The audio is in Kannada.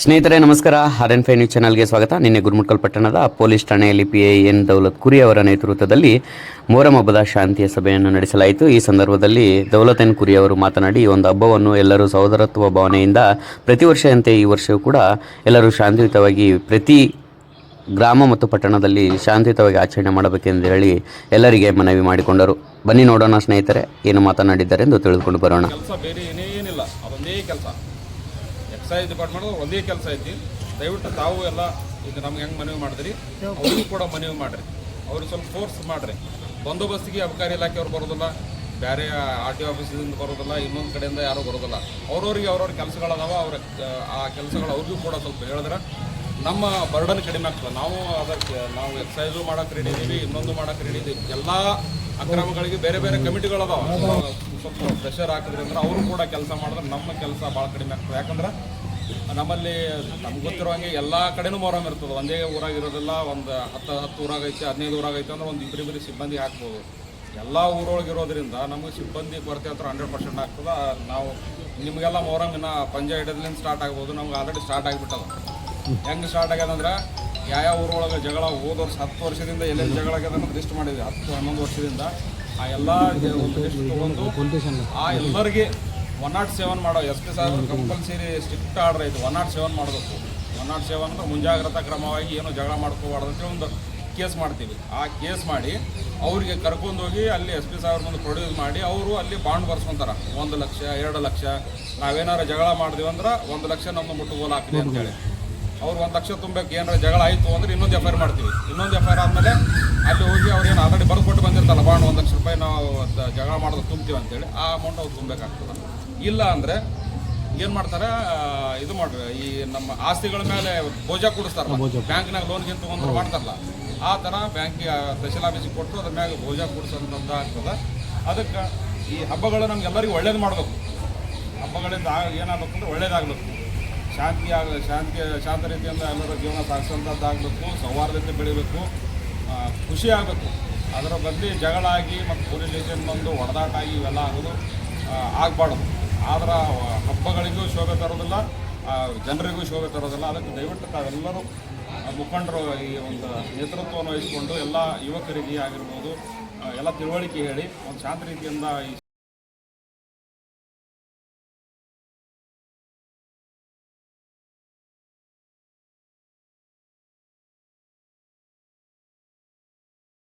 ಸ್ನೇಹಿತರೆ ನಮಸ್ಕಾರ. RN5 ನ್ಯೂಸ್ ಚಾನಲ್ಗೆ ಸ್ವಾಗತ. ನಿನ್ನೆ ಗುರುಮುಟ್ಕಲ್ ಪಟ್ಟಣದ ಪೊಲೀಸ್ ಠಾಣೆಯಲ್ಲಿ PIN ದೌಲತ್ ಕುರಿ ಅವರ ನೇತೃತ್ವದಲ್ಲಿ ಮೊಹರಂ ಹಬ್ಬದ ಶಾಂತಿಯ ಸಭೆಯನ್ನು ನಡೆಸಲಾಯಿತು. ಈ ಸಂದರ್ಭದಲ್ಲಿ ದೌಲತ್ ಎನ್ ಕುರಿ ಅವರು ಮಾತನಾಡಿ, ಈ ಒಂದು ಹಬ್ಬವನ್ನು ಎಲ್ಲರೂ ಸಹೋದರತ್ವ ಭಾವನೆಯಿಂದ ಪ್ರತಿ ವರ್ಷದಂತೆ ಈ ವರ್ಷವೂ ಕೂಡ ಎಲ್ಲರೂ ಶಾಂತಿಯುತವಾಗಿ ಪ್ರತಿ ಗ್ರಾಮ ಮತ್ತು ಪಟ್ಟಣದಲ್ಲಿ ಶಾಂತಿಯುತವಾಗಿ ಆಚರಣೆ ಮಾಡಬೇಕೆಂದು ಹೇಳಿ ಎಲ್ಲರಿಗೆ ಮನವಿ ಮಾಡಿಕೊಂಡರು. ಬನ್ನಿ ನೋಡೋಣ ಸ್ನೇಹಿತರೆ ಏನು ಮಾತನಾಡಿದ್ದಾರೆ ಎಂದು ತಿಳಿದುಕೊಂಡು ಬರೋಣ. ಎಕ್ಸೈಸ್ ಡಿಪಾರ್ಟ್ಮೆಂಟ್ ಒಂದೇ ಕೆಲಸ ಐತಿ. ದಯವಿಟ್ಟು ತಾವು ಎಲ್ಲ ಈಗ ನಮ್ಗೆ ಹೆಂಗೆ ಮನವಿ ಮಾಡಿದ್ರಿ ಅವ್ರಿಗೂ ಕೂಡ ಮನವಿ ಮಾಡಿರಿ. ಅವ್ರಿಗೆ ಸ್ವಲ್ಪ ಫೋರ್ಸ್ ಮಾಡಿರಿ. ಬಂದೋಬಸ್ತಿಗೆ ಅಬಕಾರಿ ಇಲಾಖೆಯವ್ರು ಬರೋದಿಲ್ಲ, ಬೇರೆ RTO ಆಫೀಸಿಂದ ಬರೋದಿಲ್ಲ, ಇನ್ನೊಂದು ಕಡೆಯಿಂದ ಯಾರೂ ಬರೋದಿಲ್ಲ. ಅವ್ರವ್ರಿಗೆ ಅವ್ರವ್ರ ಕೆಲಸಗಳದಾವ. ಆ ಕೆಲಸಗಳು ಅವ್ರಿಗೂ ಕೂಡ ಸ್ವಲ್ಪ ಹೇಳಿದ್ರೆ ನಮ್ಮ ಬರ್ಡನ್ ಕಡಿಮೆ ಆಗ್ತದೆ. ನಾವು ಎಕ್ಸೈಸು ಮಾಡೋಕೆ ರೆಡಿ ಇದ್ದೀವಿ, ಇನ್ನೊಂದು ಮಾಡೋಕೆ ರೆಡಿ ಇದ್ದೀವಿ. ಎಲ್ಲ ಅಕ್ರಮಗಳಿಗೆ ಬೇರೆ ಬೇರೆ ಕಮಿಟಿಗಳದಾವ. ಸ್ವಲ್ಪ ಪ್ರೆಷರ್ ಹಾಕಿದ್ರಿ ಅಂದ್ರೆ ಅವರು ಕೂಡ ಕೆಲಸ ಮಾಡಿದ್ರೆ ನಮ್ಮ ಕೆಲಸ ಭಾಳ ಕಡಿಮೆ ಆಗ್ತದೆ. ಯಾಕಂದ್ರೆ ನಮ್ಮಲ್ಲಿ ನಮ್ಗೆ ಗೊತ್ತಿರುವಂಗೆ ಎಲ್ಲ ಕಡೆನೂ ಮೊಹರಂ ಇರ್ತದೆ. ಒಂದೇ ಊರಾಗಿರೋದಿಲ್ಲ. ಒಂದು 10 ಊರಾಗ ಐತೆ, 15 ಊರಾಗ ಐತೆ ಅಂದ್ರೆ ಒಂದು ಇಬ್ಬರು ಸಿಬ್ಬಂದಿ ಹಾಕ್ಬೋದು. ಎಲ್ಲ ಊರೊಳಗೆ ಇರೋದ್ರಿಂದ ನಮಗೆ ಸಿಬ್ಬಂದಿ ಕೊರತೆ ಹತ್ರ 100% ಆಗ್ತದೆ. ನಾವು ನಿಮಗೆಲ್ಲ ಮೊಹರಂ ಇನ್ನು ಪಂಜೆ ಹಿಡಿದ್ರಿಂದ ಸ್ಟಾರ್ಟ್ ಆಗ್ಬೋದು. ನಮ್ಗೆ ಆಲ್ರೆಡಿ ಸ್ಟಾರ್ಟ್ ಆಗಿಬಿಟ್ಟದ. ಹೆಂಗೆ ಸ್ಟಾರ್ಟ್ ಆಗ್ಯದಂದ್ರೆ ಯಾವ ಊರೊಳಗೆ ಜಗಳ ಹೋದ ವರ್ಷ 10 ವರ್ಷದಿಂದ ಎಲ್ಲೆಲ್ಲಿ ಜಗಳ ಆಗ್ಯದನ್ನು ಲಿಸ್ಟ್ ಮಾಡಿದ್ವಿ. 10-11 ವರ್ಷದಿಂದ ಆ ಎಲ್ಲ ಒಂದು ಲಿಸ್ಟ್ ತೊಗೊಂಡು ಆ ಎಲ್ಲರಿಗೆ 107 ಮಾಡೋ SP ಸಾಹೇಬರು ಕಂಪಲ್ಸರಿ ಸ್ಟ್ರಿಕ್ಟ್ ಆರ್ಡರ್ ಐತೆ. 107 ಮಾಡಬೇಕು. 107 ಅಂದ್ರೆ ಮುಂಜಾಗ್ರತಾ ಕ್ರಮವಾಗಿ ಏನೋ ಜಗಳ ಮಾಡ್ಕೋಬಾರ್ದು ಅಂತೇಳಿ ಒಂದು ಕೇಸ್ ಮಾಡ್ತೀವಿ. ಆ ಕೇಸ್ ಮಾಡಿ ಅವ್ರಿಗೆ ಕರ್ಕೊಂಡೋಗಿ ಅಲ್ಲಿ SP ಸಾಹೇಬ್ರ ಮುಂದೆ ಪ್ರೊಡ್ಯೂಸ್ ಮಾಡಿ ಅವರು ಅಲ್ಲಿ ಬಾಂಡ್ ಬರ್ಸ್ಕೊತಾರೆ. 1 ಲಕ್ಷ 2 ಲಕ್ಷ. ನಾವೇನಾರು ಜಗಳ ಮಾಡಿದ್ವಿ ಅಂದ್ರೆ 1 ಲಕ್ಷ ನಮ್ಮ ಮುಟ್ಟುಗೋಲು ಹಾಕಿದೆ ಅಂತೇಳಿ ಅವ್ರು 1 ಲಕ್ಷ ತುಂಬಬೇಕು. ಏನಾರ ಜಗಳ ಆಯಿತು ಅಂದರೆ ಇನ್ನೊಂದು FIR ಮಾಡ್ತೀವಿ. ಇನ್ನೊಂದು FIR ಆದಮೇಲೆ ಅಲ್ಲಿ ಹೋಗಿ ಅವ್ರೇನು ಆಲ್ರೆಡಿ ಬರ್ಕೊಟ್ಟು ಬಂದಿರ್ತಾರಲ್ಲ ಬಾಂಡ್, 1 ಲಕ್ಷ ರೂಪಾಯಿ ನಾವು ಜಗಳ ಮಾಡೋದು ತುಂಬ್ತೀವಿ ಅಂತೇಳಿ ಆ ಅಮೌಂಟ್ ಅವ್ರು ತುಂಬಬೇಕಾಗ್ತದೆ. ಇಲ್ಲ ಅಂದರೆ ಏನು ಮಾಡ್ತಾರೆ, ಇದು ಮಾಡ್ರಿ, ಈ ನಮ್ಮ ಆಸ್ತಿಗಳ ಮೇಲೆ ಬೋಜಾ ಕೂಡಿಸ್ತಾರಲ್ಲ, ಬ್ಯಾಂಕ್ನಾಗ ಲೋನ್ಗಿಂತ ತೊಗೊಂಡ್ರೆ ಮಾಡ್ತಾರಲ್ಲ, ಆ ಥರ ಬ್ಯಾಂಕಿಗೆ ತಹಶೀಲ್ ಆಫೀಸಿಗೆ ಕೊಟ್ಟು ಅದ್ರ ಮ್ಯಾಗ ಬೋಜಾ ಕೂಡಿಸೋದಂತ ಆಗ್ತದೆ. ಅದಕ್ಕೆ ಈ ಹಬ್ಬಗಳು ನಮ್ಗೆಲ್ಲರಿಗೂ ಒಳ್ಳೇದು ಮಾಡಬೇಕು. ಹಬ್ಬಗಳಿಂದ ಏನಾಗಬೇಕು ಅಂದರೆ ಒಳ್ಳೇದಾಗಬೇಕು. ಶಾಂತ ರೀತಿಯಿಂದ ಎಲ್ಲರ ಜೀವನ ಸಾಗಿಸೋಂಥದ್ದಾಗಬೇಕು. ಸೌಹಾರ್ದತೆ ಬೆಳಿಬೇಕು, ಖುಷಿ ಆಗಬೇಕು. ಅದರ ಬದಲಿ ಜಗಳ ಆಗಿ ಮತ್ತು ಪೊಲೀಸ್ ಸ್ಟೇಷನ್ ಬಂದು ಹೊಡೆದಾಟ ಆಗಿ ಇವೆಲ್ಲ ಆಗೋದು ಆಗಬಾರ್ದು. ಆದ್ರೆ ಹಬ್ಬಗಳಿಗೂ ಶೋಭೆ ತರೋದಿಲ್ಲ, ಜನರಿಗೂ ಶೋಭೆ ತರೋದಿಲ್ಲ. ಅದಕ್ಕೆ ದಯವಿಟ್ಟು ತಾವೆಲ್ಲರೂ ಮುಖಂಡರು ಈ ಒಂದು ನೇತೃತ್ವವನ್ನು ವಹಿಸಿಕೊಂಡು ಎಲ್ಲ ಯುವಕರಿಗೆ ಆಗಿರ್ಬೋದು ಎಲ್ಲ ತಿಳುವಳಿಕೆ ಹೇಳಿ ಒಂದು ಶಾಂತ ರೀತಿಯಿಂದ ಈ